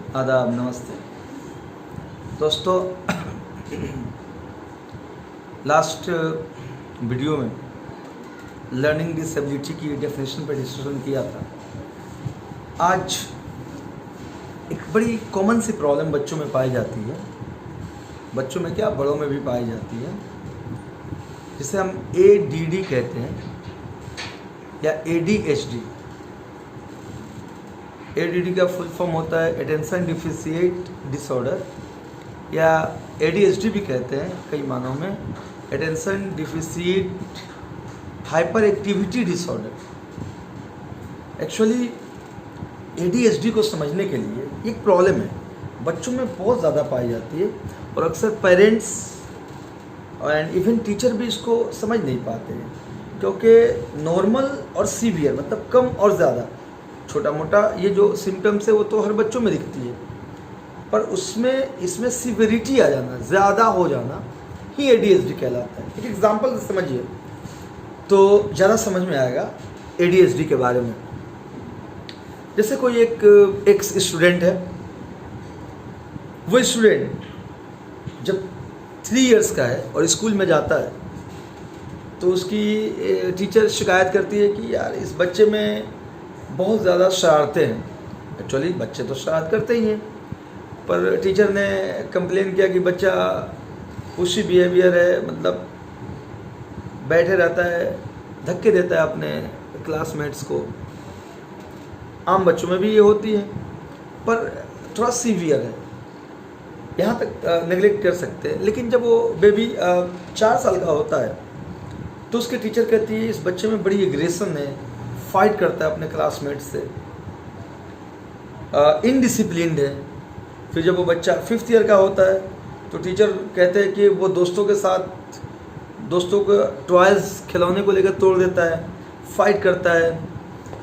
आदाब, नमस्ते दोस्तों। लास्ट वीडियो में लर्निंग डिसेबिलिटी की डेफिनेशन पर डिस्कशन किया था। आज एक बड़ी कॉमन सी प्रॉब्लम बच्चों में पाई जाती है, बच्चों में क्या बड़ों में भी पाई जाती है, जिसे हम ADD कहते हैं या ADHD। ADD का फुल फॉर्म होता है अटेंशन डिफिशिएट डिसऑर्डर, या ADHD भी कहते हैं कई मानों में, attention deficit hyper activity disorder. Actually ADHD को समझने के लिए एक प्रॉब्लम है, बच्चों में बहुत ज़्यादा पाई जाती है और अक्सर पेरेंट्स एंड इवन टीचर भी इसको समझ नहीं पाते हैं, क्योंकि नॉर्मल और सीवियर मतलब कम और ज़्यादा, छोटा मोटा ये जो सिम्टम्स है वो तो हर बच्चों में दिखती है, पर उसमें इसमें सीवियरिटी आ जाना, ज़्यादा हो जाना ही ADHD कहलाता है। एक एग्जांपल से समझिए तो ज़्यादा समझ में आएगा ADHD के बारे में। जैसे कोई एक स्टूडेंट है, वो स्टूडेंट जब 3 इयर्स का है और स्कूल में जाता है तो उसकी टीचर शिकायत करती है कि यार इस बच्चे में बहुत ज़्यादा शरारतें हैं। एक्चुअली बच्चे तो शरारत करते ही हैं, पर टीचर ने कंप्लेन किया कि बच्चा पुशी बिहेवियर है, मतलब बैठे रहता है, धक्के देता है अपने क्लासमेट्स को। आम बच्चों में भी ये होती है, पर थोड़ा सीवियर है, यहाँ तक नेगलेक्ट कर सकते हैं। लेकिन जब वो बेबी 4 साल का होता है तो उसके टीचर कहती है इस बच्चे में बड़ी एग्रेशन है, फाइट करता है अपने क्लासमेट से, इनडिसिप्लिन्ड है। फिर जब वो बच्चा 5th ईयर का होता है तो टीचर कहते हैं कि वो दोस्तों के साथ दोस्तों को टॉयज़ खिलौने को लेकर तोड़ देता है, फाइट करता है,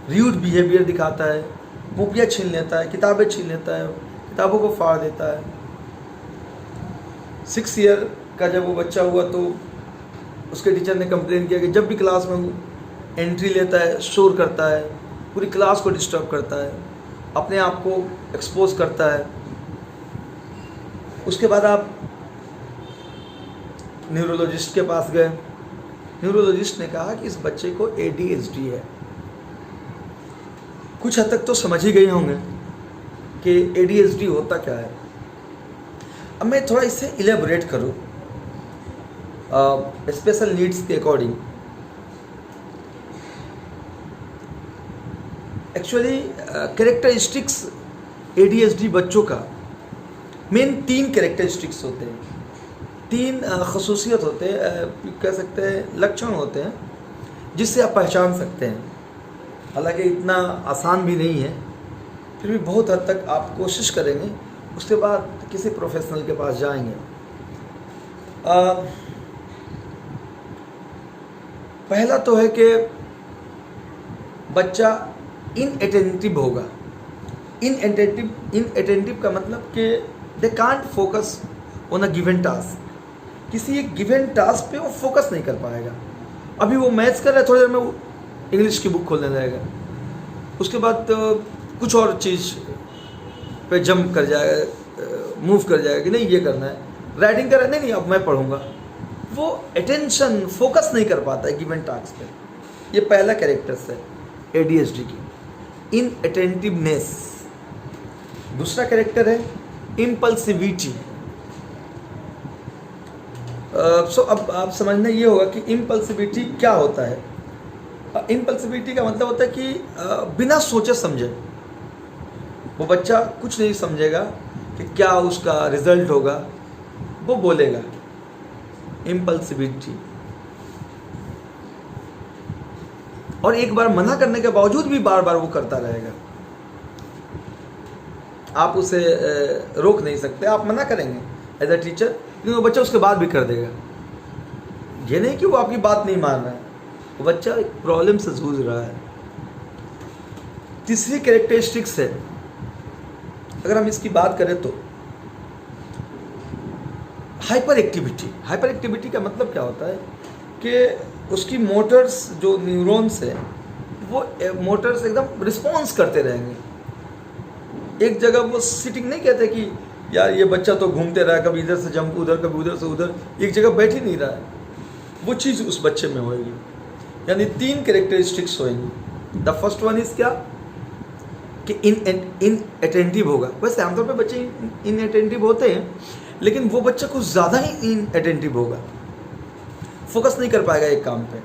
र्यूड बिहेवियर दिखाता है, कॉपियाँ छीन लेता है, किताबें छीन लेता है, किताबों को फाड़ देता है। 6 ईयर का जब वो बच्चा हुआ तो उसके टीचर ने कंप्लेन किया कि जब भी क्लास में एंट्री लेता है शोर करता है, पूरी क्लास को डिस्टर्ब करता है, अपने आप को एक्सपोज करता है। उसके बाद आप न्यूरोलॉजिस्ट के पास गए, न्यूरोलॉजिस्ट ने कहा कि इस बच्चे को ADHD है। कुछ हद तक तो समझ ही गए होंगे कि ADHD होता क्या है। अब मैं थोड़ा इसे इलेबोरेट करूँ स्पेशल नीड्स के अकॉर्डिंग। एक्चुअली कैरेक्टरिस्टिक्स ADHD बच्चों का मेन 3 कैरेक्टरिस्टिक्स होते हैं, 3 खसूसियत होते हैं, कह सकते हैं लक्षण होते हैं, जिससे आप पहचान सकते हैं। हालांकि इतना आसान भी नहीं है, फिर भी बहुत हद तक आप कोशिश करेंगे, उसके बाद किसी प्रोफेशनल के पास जाएंगे। पहला तो है कि बच्चा इनअटेंटिव होगा। इनअटेंटिव का मतलब कि they can't focus on a given task. किसी एक गिवन टास्क पे वो फोकस नहीं कर पाएगा। अभी वो मैथ्स कर रहा है, थोड़ी देर में वो इंग्लिश की बुक खोलने लगेगा, उसके बाद कुछ और चीज़ पे जंप कर जाएगा, मूव कर जाएगा कि नहीं ये करना है। राइटिंग कर रहा है, नहीं अब मैं पढ़ूंगा। वो अटेंशन फोकस नहीं कर पाता है गिवन टास्क पे। ये पहला कैरेक्टर्स है ADHD की, इनअटेंटिवनेस। दूसरा कैरेक्टर है इम्पल्सिविटी। अब आप समझना ये होगा कि इम्पल्सिविटी क्या होता है। इम्पल्सिविटी का मतलब होता है कि बिना सोचे समझे वो बच्चा कुछ नहीं समझेगा कि क्या उसका रिजल्ट होगा, वो बोलेगा। इम्पल्सिविटी। और एक बार मना करने के बावजूद भी बार बार वो करता रहेगा। आप उसे रोक नहीं सकते, आप मना करेंगे एज अ टीचर, लेकिन वो बच्चा उसके बाद भी कर देगा। ये नहीं कि वो आपकी बात नहीं मान रहा है, वो बच्चा एक प्रॉब्लम से जूझ रहा है। तीसरी कैरेक्टरिस्टिक्स है, अगर हम इसकी बात करें तो हाइपर एक्टिविटी। हाइपर एक्टिविटी का मतलब क्या होता है कि उसकी मोटर्स जो न्यूरॉन्स है वो मोटर्स एकदम रिस्पॉन्स करते रहेंगे। एक जगह वो सिटिंग नहीं कहते कि यार ये बच्चा तो घूमते रहा, कभी इधर से जंप उधर, कभी उधर से उधर, एक जगह बैठ ही नहीं रहा है, वो चीज़ उस बच्चे में होएगी। यानी 3 कैरेक्टरिस्टिक्स होएंगी। द फर्स्ट वन इज क्या कि इन अटेंटिव होगा। वैसे आमतौर पे बच्चे इन अटेंटिव होते हैं, लेकिन वो बच्चा कुछ ज़्यादा ही इन अटेंटिव होगा, फोकस नहीं कर पाएगा एक काम पे।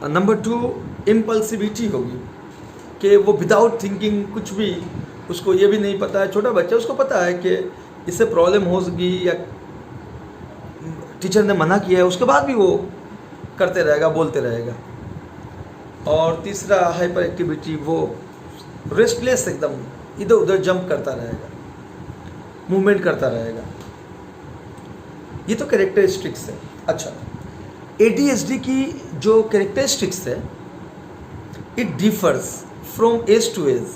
नंबर 2 इम्पल्सिविटी होगी कि वो विदाउट थिंकिंग कुछ भी, उसको ये भी नहीं पता है, छोटा बच्चा उसको पता है कि इससे प्रॉब्लम होगी या टीचर ने मना किया है, उसके बाद भी वो करते रहेगा, बोलते रहेगा। और तीसरा हाइपर एक्टिविटी, वो रेस्टलेस एकदम इधर उधर जंप करता रहेगा, मूवमेंट करता रहेगा। ये तो कैरेक्टरिस्टिक्स है। अच्छा, ADHD की जो कैरेक्टरिस्टिक्स है, it differs from age to age.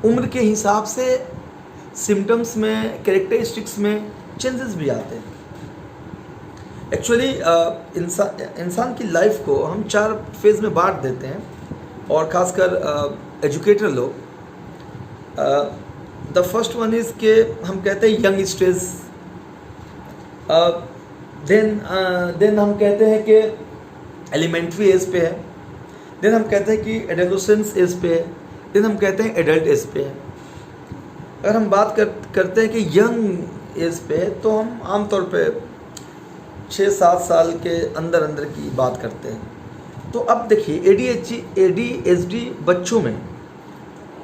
उम्र के हिसाब से सिम्टम्स में, कैरेक्टरिस्टिक्स में चेंजेस भी आते हैं। एक्चुअली इंसान की लाइफ को हम 4 फेज़ में बांट देते हैं, और ख़ासकर एजुकेटर लोग। द फर्स्ट वन इज़ के हम कहते हैं यंग स्टेज, देन हम कहते हैं कि एलिमेंट्री एज पे है, देन हम कहते हैं कि एडोलेसेंस एज पे है, देन हम कहते हैं एडल्ट एज पे है। अगर हम बात करते हैं कि यंग एज पे, तो हम आमतौर पे 6-7 साल के अंदर अंदर की बात करते हैं। तो अब देखिए ADHD बच्चों में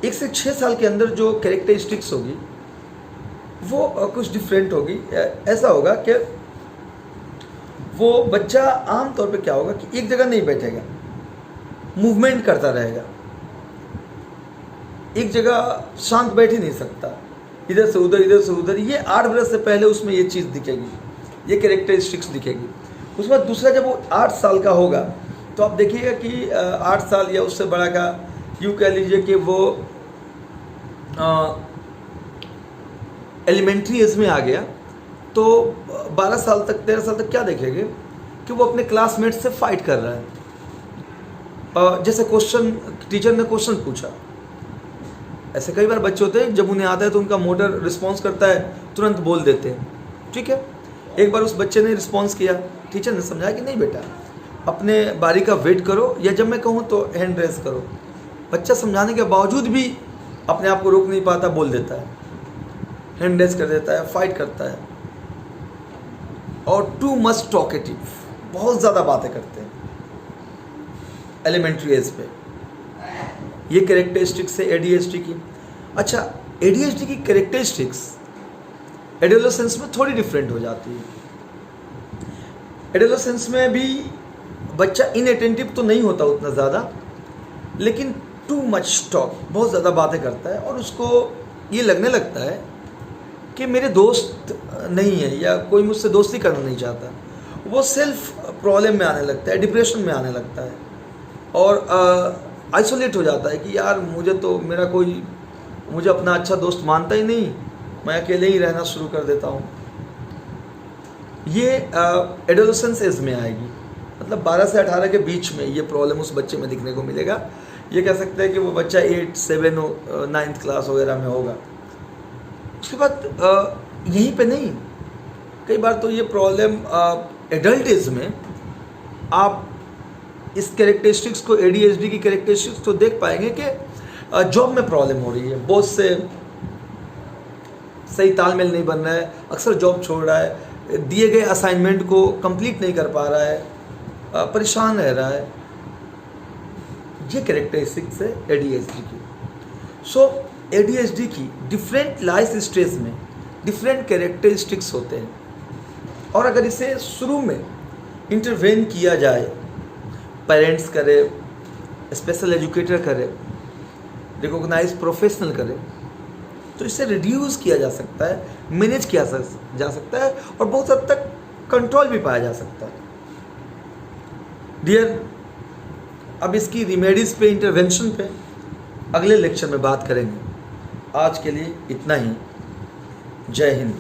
1 से 6 साल के अंदर जो कैरेक्टरिस्टिक्स होगी वो कुछ डिफरेंट होगी। ऐसा होगा कि वो बच्चा आम तौर पे क्या होगा कि एक जगह नहीं बैठेगा, मूवमेंट करता रहेगा, एक जगह शांत बैठ ही नहीं सकता, इधर से उधर इधर से उधर। ये 8 बरस से पहले उसमें ये चीज़ दिखेगी, ये कैरेक्टरिस्टिक्स दिखेगी। उसके बाद दूसरा, जब वो 8 साल का होगा, तो आप देखिएगा कि 8 साल या उससे बड़ा का, यूँ कह लीजिए कि वो एलिमेंट्री एज में आ गया, तो 12 साल तक 13 साल तक क्या देखेंगे कि वो अपने क्लासमेट से फाइट कर रहा है। जैसे क्वेश्चन, टीचर ने क्वेश्चन पूछा, ऐसे कई बार बच्चे होते हैं जब उन्हें आता है तो उनका मोटर रिस्पॉन्स करता है, तुरंत बोल देते हैं, ठीक है। एक बार उस बच्चे ने रिस्पॉन्स किया, टीचर ने समझाया कि नहीं बेटा, अपने बारी का वेट करो, या जब मैं कहूँ तो हैंड रेस करो। बच्चा समझाने के बावजूद भी अपने आप को रोक नहीं पाता, बोल देता है, हैंड रेस कर देता है, फाइट करता है। और टू मच टॉकेटिव, बहुत ज़्यादा बातें करते हैं एलिमेंट्री एज पे। ये कैरेक्टरिस्टिक्स है ADHD की। अच्छा, ADHD की कैरेक्टरिस्टिक्स एडोलेसेंस में थोड़ी डिफरेंट हो जाती है। एडोलेसेंस में भी बच्चा इनअटेंटिव तो नहीं होता उतना ज़्यादा, लेकिन टू मच टॉक, बहुत ज़्यादा बातें करता है, और उसको ये लगने लगता है कि मेरे दोस्त नहीं है या कोई मुझसे दोस्ती करना नहीं चाहता। वो सेल्फ प्रॉब्लम में आने लगता है, डिप्रेशन में आने लगता है, और आइसोलेट हो जाता है कि यार मुझे अपना अच्छा दोस्त मानता ही नहीं, मैं अकेले ही रहना शुरू कर देता हूँ। ये एडोलेसेंस एज में आएगी, मतलब 12 से 18 के बीच में ये प्रॉब्लम उस बच्चे में दिखने को मिलेगा। ये कह सकते हैं कि वो बच्चा 8, 7, 9th क्लास वगैरह में होगा। उसके बाद यहीं पे नहीं, कई बार तो ये प्रॉब्लम एडल्ट एज में आप इस कैरेक्टरिस्टिक्स को, ADHD की कैरेक्टरिस्टिक्स को देख पाएंगे कि जॉब में प्रॉब्लम हो रही है, बॉस से सही तालमेल नहीं बन रहा है, अक्सर जॉब छोड़ रहा है, दिए गए असाइनमेंट को कंप्लीट नहीं कर पा रहा है, परेशान रह रहा है। ये कैरेक्टरिस्टिक्स है ADHD की। सो ADHD की डिफरेंट लाइफ स्टेज में डिफरेंट कैरेक्टरिस्टिक्स होते हैं, और अगर इसे शुरू में इंटरवेन किया जाए, पेरेंट्स करे, स्पेशल एजुकेटर करे, रिकॉग्नाइज प्रोफेशनल करे, तो इसे रिड्यूस किया जा सकता है, मैनेज किया जा सकता है, और बहुत हद तक कंट्रोल भी पाया जा सकता है। डियर, अब इसकी रिमेडीज़ पे, इंटरवेंशन पे अगले लेक्चर में बात करेंगे। आज के लिए इतना ही। जय हिंद।